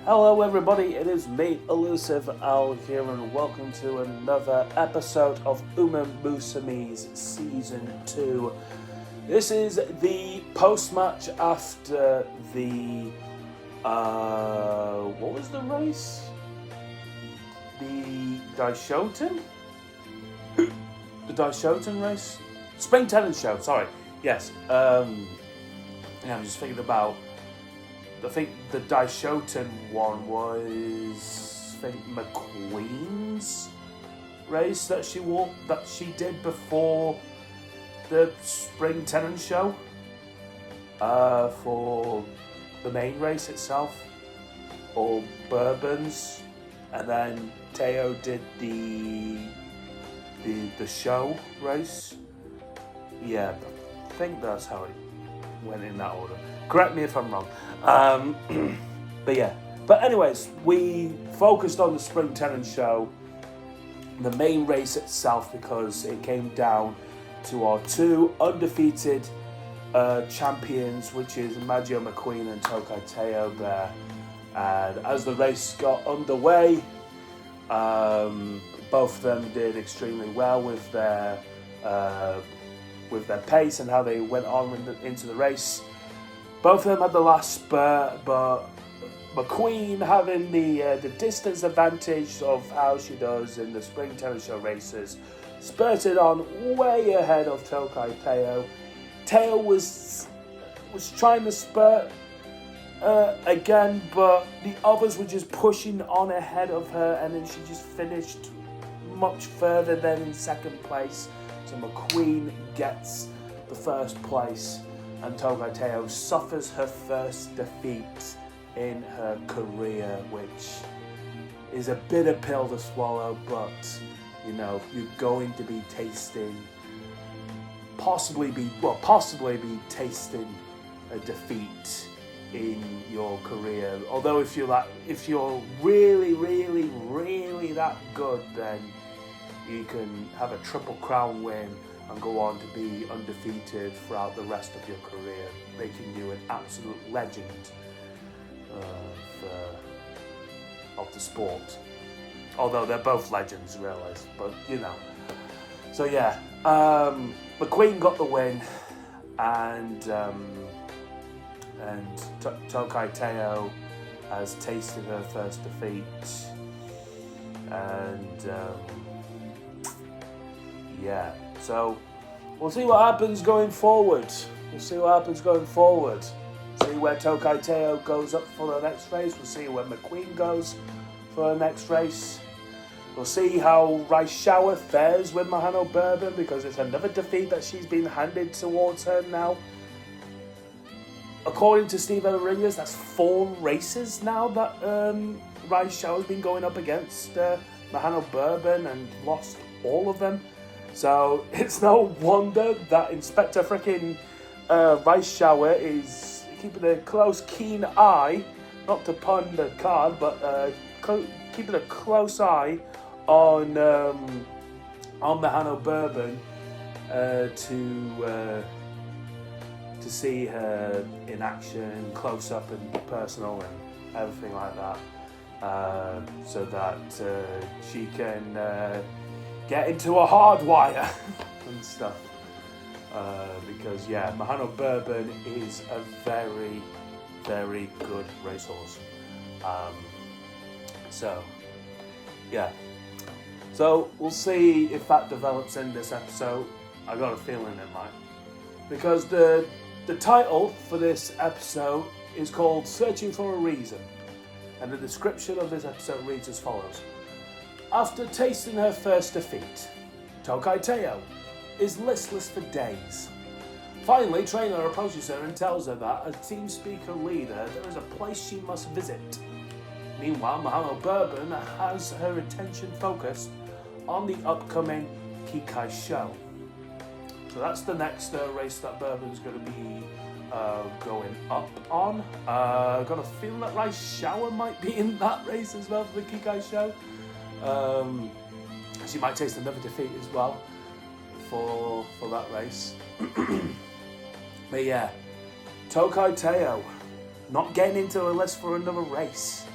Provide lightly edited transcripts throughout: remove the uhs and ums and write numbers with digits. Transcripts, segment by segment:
Hello everybody, it is me, ElusiveOwl here, and welcome to another episode of Umamusume's Season 2. This is the post-match after the, what was the race? The Daishoten? The Daishoten race? Spring Tennis Show, sorry. Yes, I'm just thinking about, I think the Daishoten one was, I think, McQueen's race that she did before the Spring Tennis Show, for the main race itself, or Bourbon's, and then Teo did the show race. Yeah, I think that's how it went in that order. Correct me if I'm wrong. But anyways, we focused on the Spring Tennis Show, the main race itself, because it came down to our two undefeated champions, which is Maggio McQueen and Tokai Teo there. And as the race got underway, both of them did extremely well with their pace and how they went on into the race. Both of them had the last spurt, but McQueen, having the distance advantage of how she does in the Spring Tennis Show races, spurted on way ahead of Tokai Teo. Teo was trying to spurt again, but the others were just pushing on ahead of her, and then she just finished much further than in second place. So McQueen gets the first place, and Tokai Teo suffers her first defeat in her career, which is a bitter pill to swallow, but you know, you're going to be tasting, possibly be tasting a defeat in your career. Although if you're really that good, then you can have a Triple Crown win and go on to be undefeated throughout the rest of your career, making you an absolute legend of the sport. Although they're both legends, realise, but you know. So yeah, McQueen got the win, and Tokai Teo has tasted her first defeat, and yeah. So we'll see what happens going forward. See where Tokai Teo goes up for the next race. We'll see where McQueen goes for the next race. We'll see how Rice Shower fares with Mahano Bourbon, because it's another defeat that she's been handed towards her now. According to Steve Ringers, that's 4 races now that Rice Shower's been going up against Mahano Bourbon and lost all of them. So it's no wonder that Inspector frickin' Rice Shower is keeping a close, keen eye, not to pun the card, but keeping a close eye on Mahano Bourbon to see her in action, close up and personal and everything like that, so that she can get into a hard wire and stuff. Because yeah, Mahano Bourbon is a very, very good racehorse. So yeah. So we'll see if that develops in this episode. I got a feeling it might. Because the title for this episode is called Searching for a Reason. And the description of this episode reads as follows. After tasting her first defeat, Tokai Teo is listless for days. Finally, trainer approaches her and tells her that as team speaker leader, there is a place she must visit. Meanwhile, Mahano Bourbon has her attention focused on the upcoming Kikai show. So that's the next race that Bourbon's going to be going up on. Got a feeling that Rice Shower might be in that race as well for the Kikai show. She might taste another defeat as well for that race. But yeah, Tokai Teo not getting into the list for another race.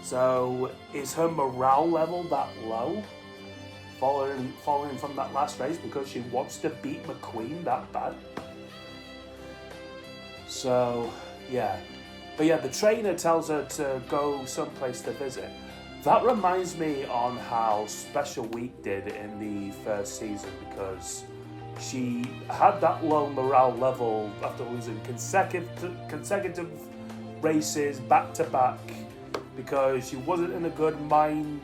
So is her morale level that low following from that last race because she wants to beat McQueen that bad? So, yeah. But yeah, the trainer tells her to go someplace to visit. That reminds me on how Special Week did in the first season, because she had that low morale level after losing consecutive races back to back, because she wasn't in a good mind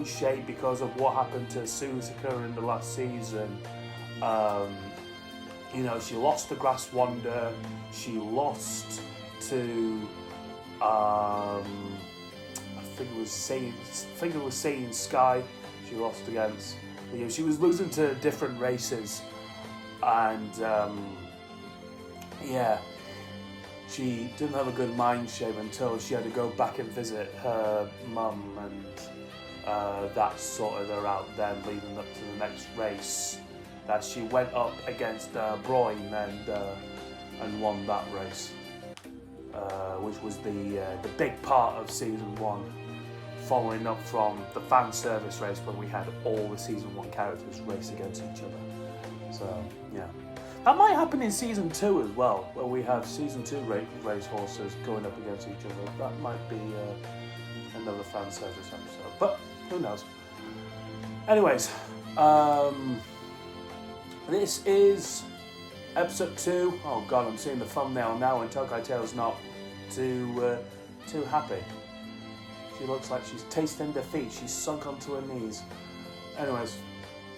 shape because of what happened to Suzuka in the last season. You know, she lost to Grass Wonder, she lost to I think it was Saiyan Sky she lost against. But, you know, she was losing to different races, and yeah, she didn't have a good mind shape until she had to go back and visit her mum, and that sorted her out then, leading up to the next race that she went up against Broyne and won that race, which was the big part of season 1, following up from the fan service race when we had all the season 1 characters race against each other. So yeah, that might happen in season 2 as well, where we have season 2 race horses going up against each other. That might be another fan service episode, but who knows. Anyways, this is episode 2. Oh god, I'm seeing the thumbnail now, and Tokai Tail's not too happy. She looks like she's tasting defeat. She's sunk onto her knees. Anyways,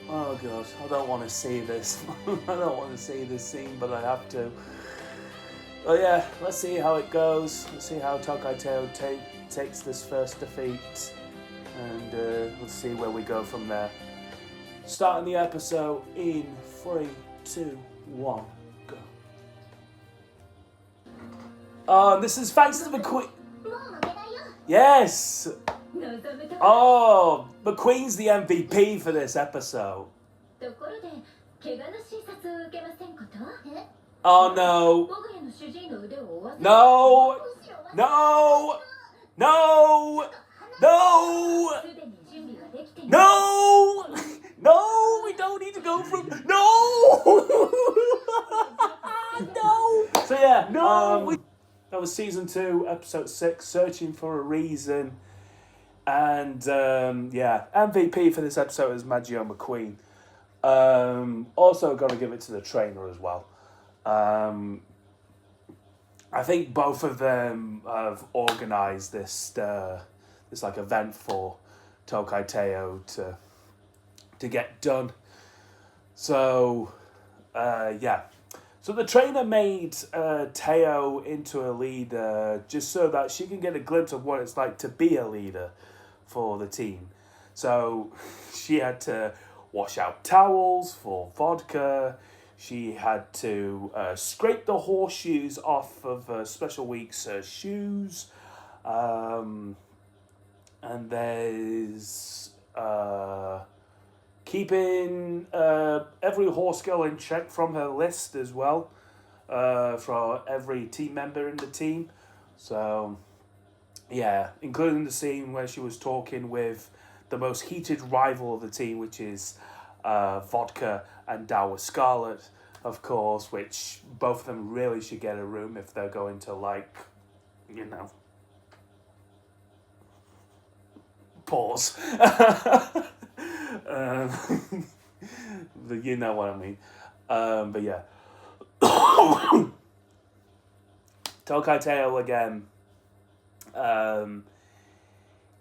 oh god, I don't want to see this. I don't want to see this scene, but I have to. Oh yeah, let's see how it goes. Let's see how Tokai Tail takes this first defeat, and let's see where we go from there. Starting the episode in 3, 2, 1, go. Oh, this is thanks to McQueen. Yes! Oh, McQueen's the MVP for this episode. Oh no. No! No! No! No! No! No! We don't need to go from... No! No! So yeah, no! That was season 2, episode 6, Searching for a Reason. And yeah, MVP for this episode is Maggio McQueen. Also got to give it to the trainer as well. I think both of them have organised this like event for Tokai Teo to get done. So yeah. So the trainer made Teo into a leader just so that she can get a glimpse of what it's like to be a leader for the team. So she had to wash out towels for vodka. She had to scrape the horseshoes off of Special Week's shoes. And there's keeping every horse girl in check from her list as well, for every team member in the team. So, yeah, including the scene where she was talking with the most heated rival of the team, which is Vodka and Dower Scarlet, of course, which both of them really should get a room if they're going to, like, you know, pause. You know what I mean. But yeah. Tokai Teo again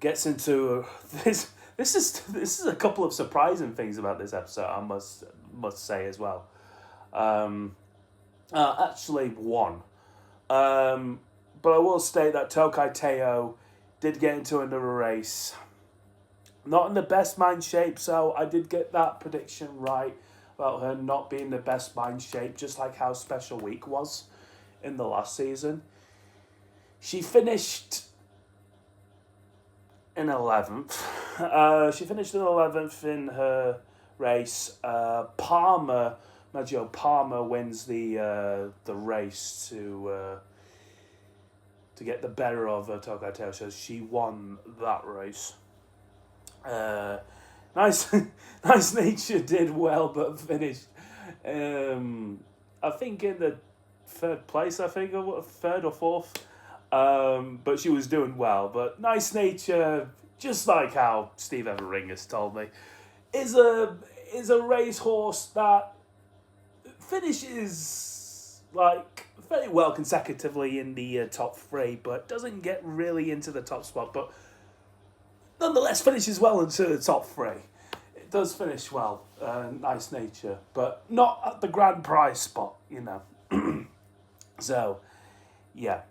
gets into this. This is a couple of surprising things about this episode, I must say as well. Actually one. But I will state that Tokai Teo did get into another race. Not in the best mind shape, so I did get that prediction right about her not being the best mind shape, just like how Special Week was in the last season. She finished in 11th. She finished in 11th in her race. Maggio Palmer wins the race to get the better of Tokai Teo. So she won that race. Nice, Nice Nature did well, but finished. I think in the third place. I think or third or fourth. But she was doing well. But Nice Nature, just like how Steve Evering has told me, is a racehorse that finishes like very well consecutively in the top three, but doesn't get really into the top spot. But nonetheless, finishes well into the top three. It does finish well, Nice Nature, but not at the grand prize spot, you know. So, yeah.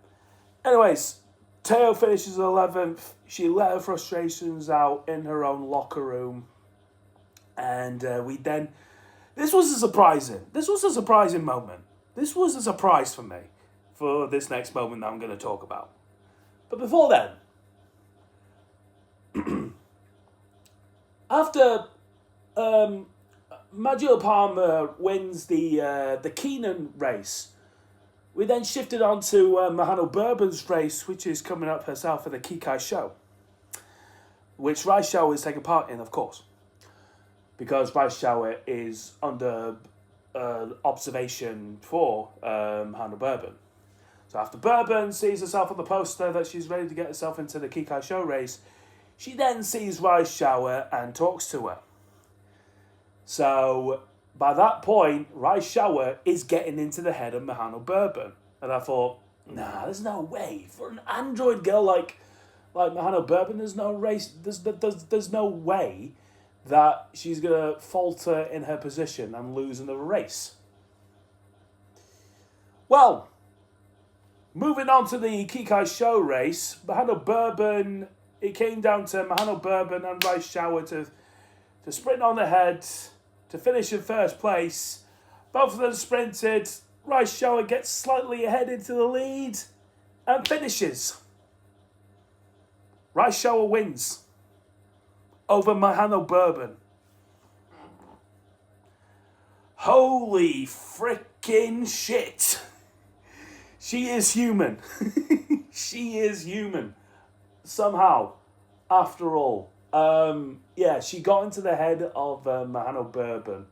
Anyways, Teo finishes 11th. She let her frustrations out in her own locker room. And we then... This was a surprising moment. This was a surprise for me, for this next moment that I'm going to talk about. But before then, after Maggio Palmer wins the Keenan race, we then shifted on to Mahano Bourbon's race, which is coming up herself at the Kikai show, which Rice Shower is taking part in, of course, because Rice Shower is under observation for Mahano Bourbon. So after Bourbon sees herself on the poster that she's ready to get herself into the Kikai show race, she then sees Rice Shower and talks to her. So by that point, Rice Shower is getting into the head of Mahano Bourbon. And I thought, nah, there's no way. For an android girl like Mahano Bourbon, there's no way that she's going to falter in her position and lose another race. Well, moving on to the Kikai show race, Mahano Bourbon, it came down to Mahano Bourbon and Rice Shower to sprint on ahead, to finish in first place. Both of them sprinted. Rice Shower gets slightly ahead into the lead and finishes. Rice Shower wins over Mahano Bourbon. Holy freaking shit. She is human. She is human. Somehow, after all. Yeah, she got into the head of Mahano Bourbon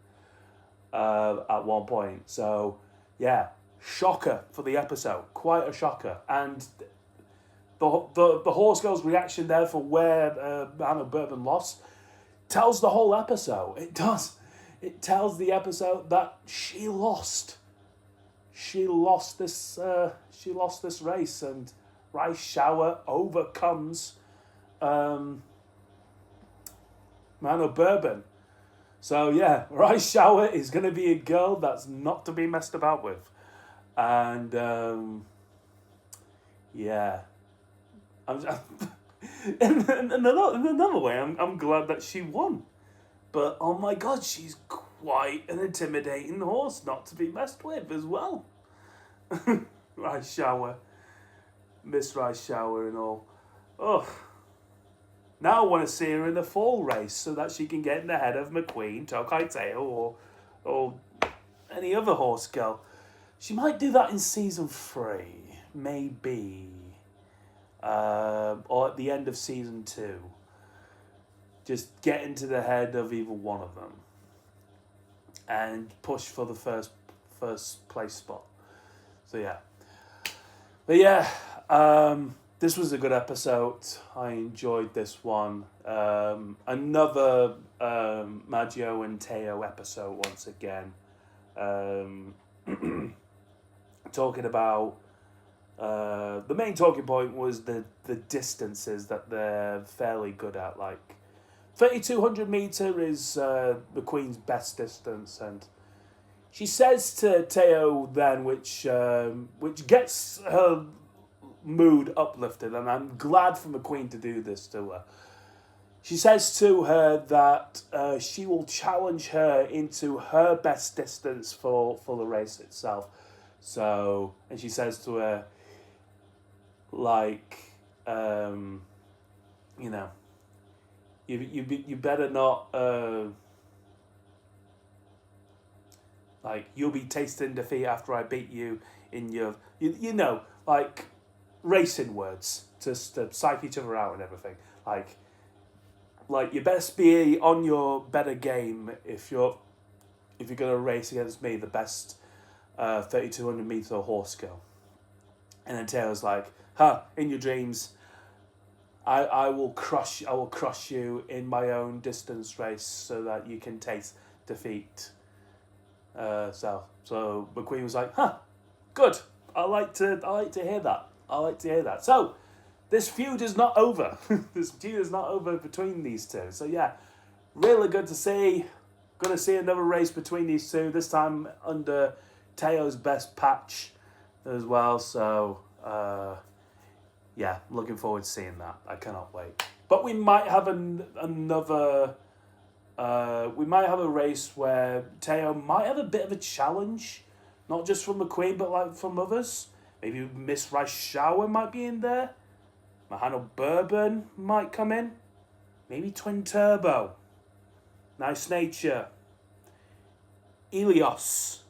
at one point. So, yeah, shocker for the episode. Quite a shocker. And the horse girl's reaction there for where Mahano Bourbon lost tells the whole episode. It does. It tells the episode that she lost. She lost this race, and Rice Shower overcomes Mahano Bourbon. So yeah, Rice Shower is going to be a girl that's not to be messed about with. And yeah. In another way, I'm glad that she won. But oh my god, she's quite an intimidating horse not to be messed with as well. Rice Shower. Miss Rice Shower and all. Oh. Now I want to see her in the fall race so that she can get in the head of McQueen, Tokai Teo, or any other horse girl. She might do that in season 3, maybe. Or at the end of season 2. Just get into the head of either one of them. And push for the first place spot. So yeah. But yeah, this was a good episode. I enjoyed this one. Another Maggio and Teo episode once again. Talking about... the main talking point was the distances that they're fairly good at. Like, 3,200 metre is McQueen's best distance. And she says to Teo then, which gets her mood uplifted, and I'm glad for McQueen to do this to her. She says to her that she will challenge her into her best distance for the race itself. So, and she says to her, like, you know, you better not, like, you'll be tasting defeat after I beat you in your, you know, like, racing words to psych each other out and everything. Like you best be on your better game if you're gonna race against me, the best 3,200 meter horse girl. And then Taylor's like, in your dreams, I will crush you in my own distance race so that you can taste defeat. So McQueen was like, good. I like to hear that. So this feud is not over. This feud is not over between these two. So yeah, really good to see. Gonna see another race between these two. This time under Teo's best patch as well. So yeah, looking forward to seeing that. I cannot wait. But we might have another. We might have a race where Teo might have a bit of a challenge, not just from McQueen, but like from others. Maybe Miss Raishawa might be in there. Mahano Bourbon might come in. Maybe Twin Turbo. Nice Nature. Elios.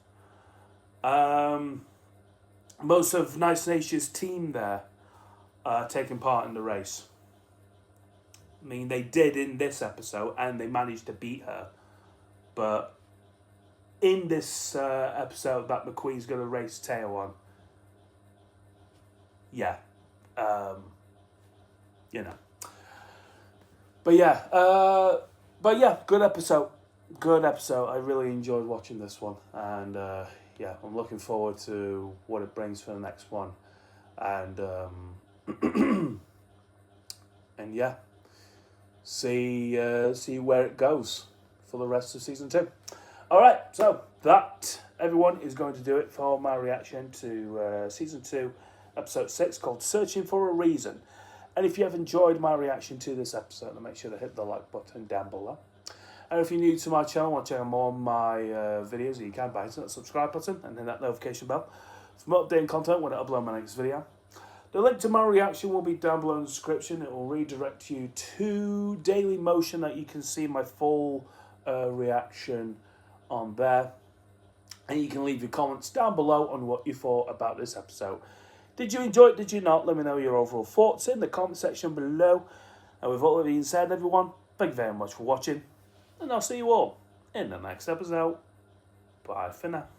Most of Nice Nature's team there taking part in the race. I mean, they did in this episode, and they managed to beat her. But in this episode that McQueen's going to race Teo on, yeah, you know. But yeah, good episode. Good episode. I really enjoyed watching this one, and yeah, I'm looking forward to what it brings for the next one, and and yeah. See where it goes for the rest of season 2. All right, so that, everyone, is going to do it for my reaction to season 2, episode 6, called Searching for a Reason. And if you have enjoyed my reaction to this episode, then make sure to hit the like button down below. And if you're new to my channel, want to check out more of my videos, you can by hitting that subscribe button and then that notification bell for more updated content when I upload my next video. The link to my reaction will be down below in the description. It will redirect you to Dailymotion that you can see my full reaction on there. And you can leave your comments down below on what you thought about this episode. Did you enjoy it? Did you not? Let me know your overall thoughts in the comment section below. And with all that being said, everyone, thank you very much for watching. And I'll see you all in the next episode. Bye for now.